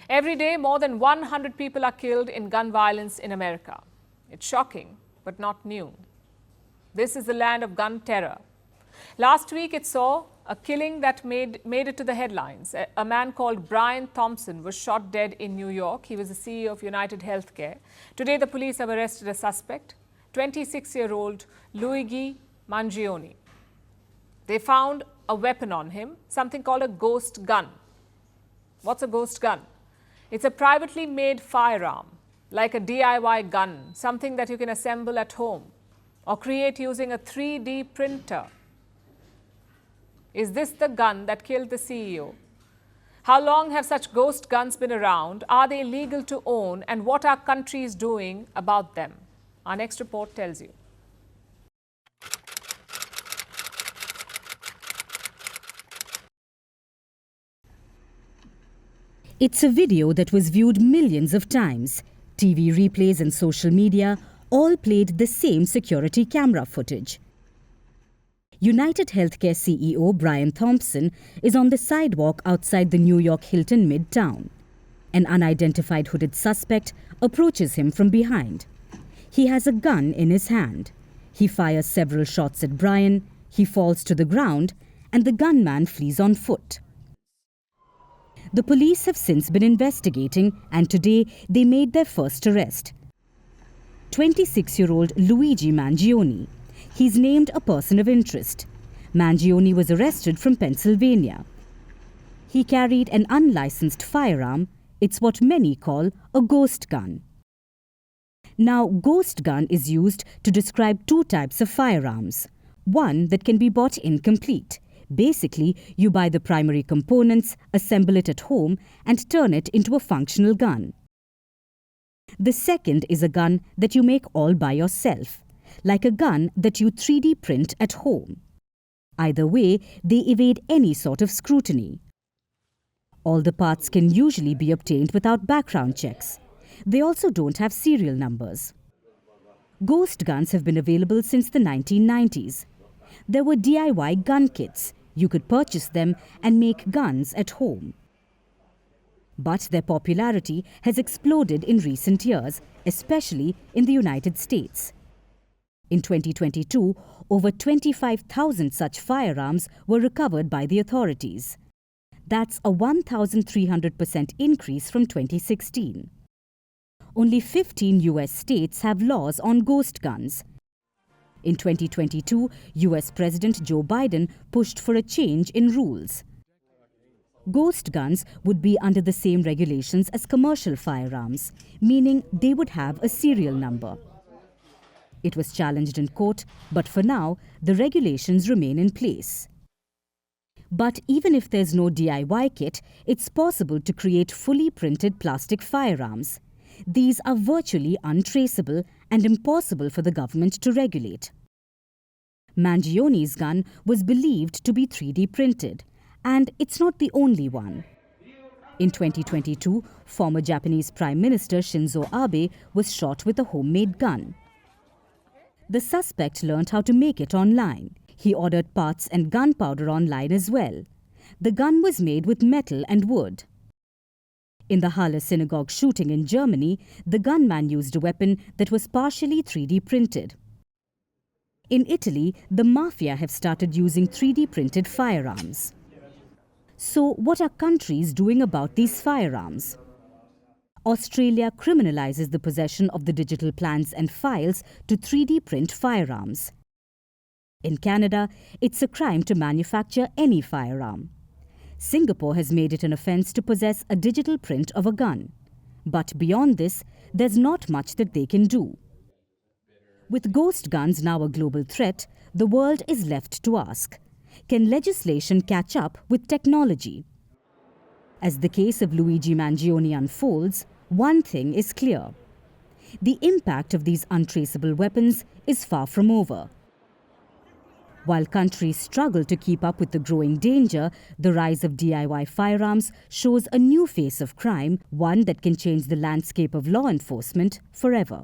Every day, more than 100 people are killed in gun violence in America. It's shocking, but not new. This is the land of gun terror. Last week, it saw a killing that made it to the headlines. A man called Brian Thompson was shot dead in New York. He was the CEO of UnitedHealthcare. Today, the police have arrested a suspect, 26-year-old Luigi Mangione. They found a weapon on him, something called a ghost gun. What's a ghost gun? It's a privately made firearm, like a DIY gun, something that you can assemble at home or create using a 3D printer. Is this the gun that killed the CEO? How long have such ghost guns been around? Are they legal to own? And what are countries doing about them? Our next report tells you. It's a video that was viewed millions of times. TV replays and social media all played the same security camera footage. UnitedHealthcare CEO Brian Thompson is on the sidewalk outside the New York Hilton Midtown. An unidentified hooded suspect approaches him from behind. He has a gun in his hand. He fires several shots at Brian, he falls to the ground, and the gunman flees on foot. The police have since been investigating, and today they made their first arrest. 26-year-old Luigi Mangione. He's named a person of interest. Mangione was arrested from Pennsylvania. He carried an unlicensed firearm. It's what many call a ghost gun. Now, ghost gun is used to describe two types of firearms. One that can be bought incomplete. Basically, you buy the primary components, assemble it at home, and turn it into a functional gun. The second is a gun that you make all by yourself, like a gun that you 3D print at home. Either way, they evade any sort of scrutiny. All the parts can usually be obtained without background checks. They also don't have serial numbers. Ghost guns have been available since the 1990s. There were DIY gun kits. You could purchase them and make guns at home. But their popularity has exploded in recent years, especially in the United States. In 2022, over 25,000 such firearms were recovered by the authorities. That's a 1,300% increase from 2016. Only 15 US states have laws on ghost guns. In 2022, US President Joe Biden pushed for a change in rules. Ghost guns would be under the same regulations as commercial firearms, meaning they would have a serial number. It was challenged in court, but for now, the regulations remain in place. But even if there's no DIY kit, it's possible to create fully printed plastic firearms. These are virtually untraceable and impossible for the government to regulate. Mangione's gun was believed to be 3D printed, and it's not the only one. In 2022, former Japanese Prime Minister Shinzo Abe was shot with a homemade gun. The suspect learned how to make it online. He ordered parts and gunpowder online as well. The gun was made with metal and wood. In the Halle synagogue shooting in Germany, the gunman used a weapon that was partially 3D printed. In Italy, the mafia have started using 3D printed firearms. So, what are countries doing about these firearms? Australia criminalizes the possession of the digital plans and files to 3D print firearms. In Canada, it's a crime to manufacture any firearm. Singapore has made it an offence to possess a digital print of a gun. But beyond this, there's not much that they can do. With ghost guns now a global threat, the world is left to ask, can legislation catch up with technology? As the case of Luigi Mangione unfolds, one thing is clear. The impact of these untraceable weapons is far from over. While countries struggle to keep up with the growing danger, the rise of DIY firearms shows a new face of crime, one that can change the landscape of law enforcement forever.